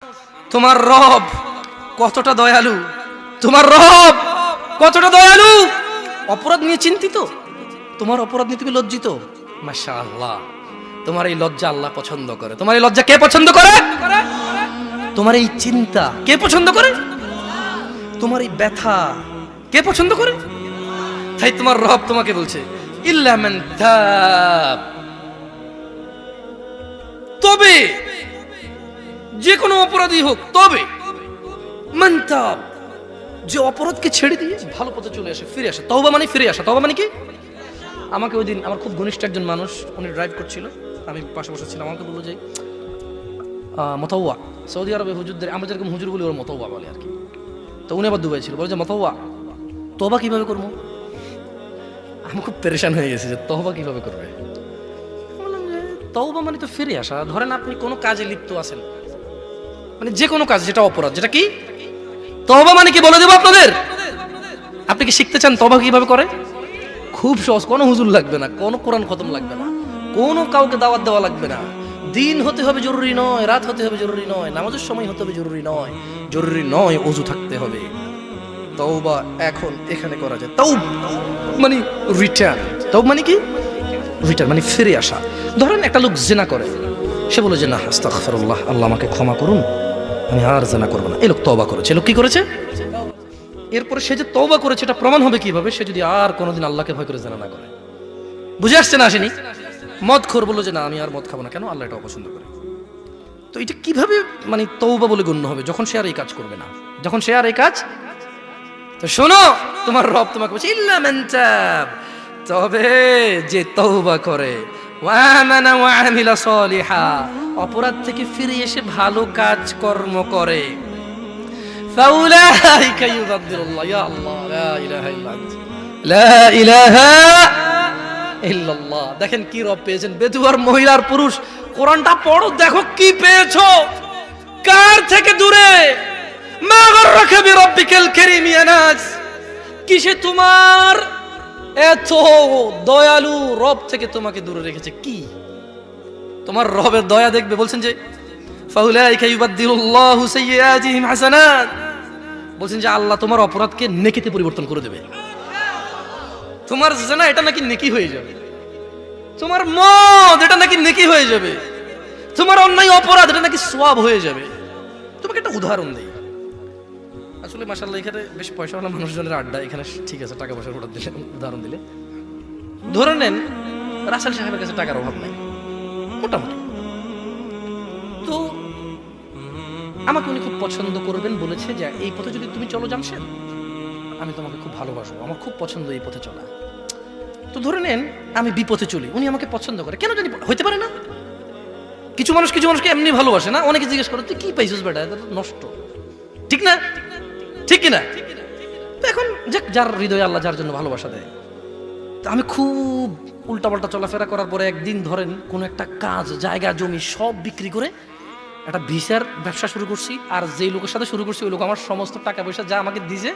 তোমার রব কতটা দয়ালু, তোমার রব কতটা দয়ালু। অপরাধ নিয়ে চিন্তিত, তোমার অপরাধ নিয়ে তুমি লজ্জিত। মাশাআল্লাহ, তোমার এই লজ্জা আল্লাহ পছন্দ করে। তোমার এই লজ্জা কে পছন্দ করে? তোমার এই চিন্তা কে পছন্দ করে? তোমার এই ব্যথা কে পছন্দ করে? তাই তোমার রব তোমাকে বলছে ইল্লা মান তাব, তবে যে কোনো অপরাধী হোক, তবে মান তাব, যে অপরাধকে ছেড়ে দিয়ে ভালো পথে চলে আসে, ফিরে আসে। তওবা মানে ফিরে আসা। তওবা মানে কি? আমাকে ওই দিন আমার খুব ঘনিষ্ঠ একজন মানুষ, উনি ড্রাইভ করছিল, আমি পাশে বসে ছিলাম, আমাকে বললো যে মতাওয়া, সৌদি আরবে হুজুরদের আমরা যেরকম হুজুর বলি ওর মতাওয়া বলে আর কি। তো উনি আবার দুবাই ছিল, বলে যে মতাওয়া তওবা কিভাবে করবো। আমি খুব পেরেশান হয়ে গেছি যে তওবা কিভাবে করবে। বললাম যে তওবা মানে তো ফিরে আসা। ধরেন আপনি কোনো কাজে লিপ্ত আছেন, মানে যে কোনো কাজ যেটা অপরাধ, যেটা কি তওবা মানে কি বলে দেবো আপনাদের। আপনি কি শিখতে চান তওবা কিভাবে করে? খুব সহজ, কোনো হুজুর লাগবে না, কোনো কোরআন খতম লাগবে না, কোনো কাউকে দাওয়াত দেওয়া লাগবে না। দিন হতে হবে জরুরি নয়, রাত হতে হবে জরুরি নয়, নামাজের সময় হতে হবে জরুরি নয়, জরুরি নয় ওযু থাকতে হবে। তওবা এখন এখানে করা যায়। তওব মানে রিটার্ন। তওব মানে কি? রিটার্ন মানে ফিরে আসা। ধরেন একটা লোক জিনা করে, সে বলে যে না আস্তাগফিরুল্লাহ, আল্লাহ আমাকে ক্ষমা করুন, আমি আর জিনা করব না। এই লোক তওবা করেছে। লোক কি করেছে? এরপরে সে যে তওবা করেছে এটা প্রমাণ হবে কিভাবে? সে যদি আর কোনোদিন আল্লাহকে ভয় করে জিনা না করে। বুঝে আসছে না? আসেনি? মদখোর বলল যে না আমি আর মদ খাবো না, কেন? আল্লাহ এটা অপছন্দ করে। তো এটা কিভাবে মানে তওবা বলে গণ্য হবে? যখন সে আর এই কাজ করবে না, যখন সে আর এই কাজ। তো শোনো, তোমার রব তোমাকে বলছে ইল্লা মান তাব, তবে যে তওবা করে, ওয়া আমানা ওয়া আমিলা সলিহা, অপরাধ থেকে ফিরে এসে ভালো কাজ কর্ম করে, ফাউলাইকা ইউবাদদিলুল্লাহ, ইয়া আল্লাহ লা ইলাহা ইল্লা আনতা, লা ইলাহা ইল্লাল্লাহ। দেখেন কি রব পেয়েছেন, বেদুয়ার মহিলার পুরুষ। কোরআনটা পড়ো, দেখো কি পেয়েছো, কার থেকে দূরে। মা গররাকা বিরাব্বিকাল কারীম ইয়া নাস, কিসে তোমার এত দয়ালু রব থেকে তোমাকে দূরে রেখেছে? কি তোমার রবের দয়া দেখবে? বলছেন যে ফাউলাইকা ইউবাদদিলুল্লাহু সাইয়্যাতিহিম হাসানাত, বলছেন যে আল্লাহ তোমার অপরাধকে নেকিতে পরিবর্তন করে দেবে। তোমার জিনা এটা নাকি নেকি হয়ে যাবে, তোমার মদ এটা নাকি নেকি হয়ে যাবে, তোমার অন্যায় অপরাধ এটা নাকি সওয়াব হয়ে যাবে। তোমাকে একটা উদাহরণ দেই। আসলে মাশাআল্লাহ এখানে বেশ পয়সাওয়ালা মানুষজনের আড্ডা, এখানে ঠিক আছে টাকা পয়সার উদাহরণ দিলে। ধরে নেন রাসেল সাহেবের কাছে টাকার অভাব নাই মোটামুটি, তো আমাকে উনি খুব পছন্দ করবেন বলেছে যে এই পথে যদি তুমি চলো জামশেদ, আমি তোমাকে খুব ভালোবাসবো, আমার খুব পছন্দ এই পথে চলা। তো ধরে নেন আমি বিপথে চলি, উনি আমাকে পছন্দ করে, কেন জানি হইতে পারে না। কিছু মানুষকে এমনি ভালোবাসে না, অনেকে জিজ্ঞেস করে তুই কি পাইছিস বেটা, এটা নষ্ট, ঠিক না? ঠিক কিনা? তো এখন যার হৃদয়ে আল্লাহ যার জন্য ভালোবাসা দেয়। তো আমি খুব উল্টাপাল্টা চলাফেরা করার পরে একদিন ধরেন কোন একটা কাজ, জায়গা জমি সব বিক্রি করে একটা ভিসার ব্যবসা শুরু করছি। আর যেই লোকের সাথে শুরু করছি ওই লোক আমার সমস্ত টাকা পয়সা যা আমাকে দিয়েছে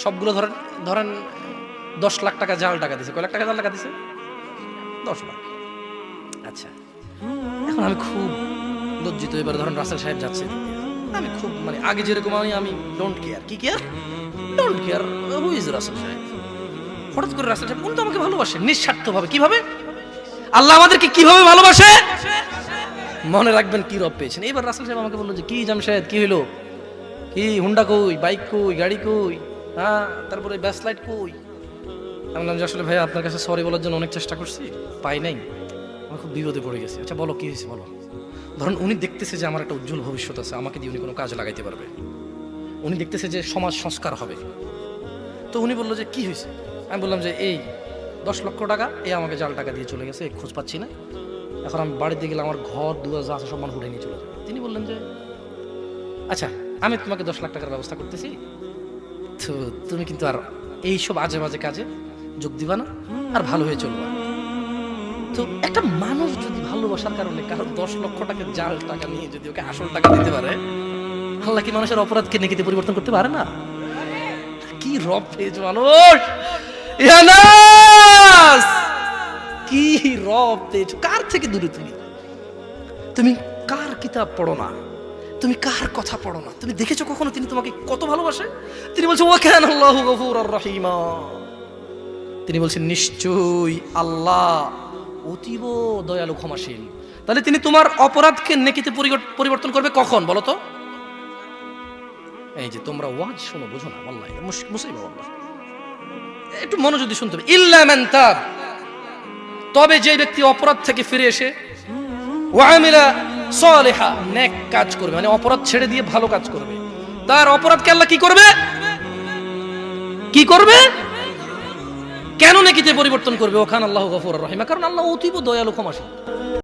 সবগুলো ধরেন 10 লাখ টাকা জাল টাকা দিছে। কয় লাখ টাকা জাল টাকা দিছে? 10 লাখ। আচ্ছা, এখন আমি খুব লজ্জিত। এবার ধরেন রাসেল সাহেব যাচ্ছে, আমি খুব মানে আগে যেরকম আমি ডোন্ট কেয়ার, কি care, don't care who is Russell সাহেব। হঠাৎ করে রাসেল সাহেব উনি তো আমাকে ভালোবাসে নিঃস্বার্থভাবে। কিভাবে? আল্লাহ আমাদেরকে কিভাবে ভালোবাসে মনে রাখবেন কি রব পেয়েছেন। এবার রাসেল সাহেব আমাকে বললো যে কি জামশেদ কি হইলো, কি হুন্ডা কই, বাইক কই, গাড়ি কই, হ্যাঁ তারপরে ব্যাস লাইট কই। আমি বললাম যে আসলে ভাইয়া আপনার কাছে সরি বলার জন্য অনেক চেষ্টা করছি, পাই নাই, আমি খুব বিপদে পড়ে গেছি। আচ্ছা বলো কি হয়েছে বলো। ধরুন উনি দেখতেছে যে আমার একটা উজ্জ্বল ভবিষ্যৎ আছে, আমাকে দিয়ে উনি কোনো কাজ লাগাইতে পারবে, উনি দেখতেছে যে সমাজ সংস্কার হবে। তো উনি বললো যে কি হয়েছে। আমি বললাম যে এই 10 লক্ষ টাকা এ আমাকে জাল টাকা দিয়ে চলে গেছে, খোঁজ পাচ্ছি না, এখন আমি বাড়িতে গেলে আমার ঘর দুয়ার যা আছে সব মানুষ উঠে নিয়ে চলে যাবে। তিনি বললেন যে আচ্ছা আমি তোমাকে 10 লাখ টাকার ব্যবস্থা করতেছি, তো তুমি কিন্তু আর এইসব আজে বাজে কাজে যোগ দিবা না, আর ভালো হয়ে চলবা। তো একটা মানুষ যদি ভালোবাসার কারণে কারো 10 লক্ষ টাকা জাল টাকা নিয়ে যদি ওকে আসল টাকা দিতে পারে, আল্লাহ কি মানুষের অপরাধকে নেকিতে পরিবর্তন করতে পারে না? কি রব পেয়েছে মানুষ, কি রব পেয়েছো। কার থেকে দূরে তুমি কার কিতাব পড়ো না, তুমি কার কথা পড়ো না? তুমি দেখেছো কখনো তিনি তোমাকে কত ভালোবাসে? তিনি বলছেন ওয়া কানা আল্লাহু গফুরার রহিমা। তিনি বলছেন নিশ্চয়ই আল্লাহ অতীব দয়ালু ক্ষমাশীল। তাহলে তিনি তোমার অপরাধকে নেকিতে পরিবর্তন করবে কখন বলো তো? এই যে তোমরা ওয়াজ শোনো, বুঝো না, আল্লাহ মুসিবত, আল্লাহ একটু মনোযোগ দিয়ে শুনতে হবে। ইল্লা মান তাব, তবে যে ব্যক্তি অপরাধ থেকে ফিরে এসে ওয়া আমিলা সালিহা, নেক কাজ করবে, মানে অপরাধ ছেড়ে দিয়ে ভালো কাজ করবে, তার অপরাধকে আল্লাহ কি করবে? কি করবে? কেন নেকিতে পরিবর্তন করবে? ওখান আল্লাহু গফুরুর রহিম, কারণ আল্লাহ অতীব দয়ালু ক্ষমাশীল।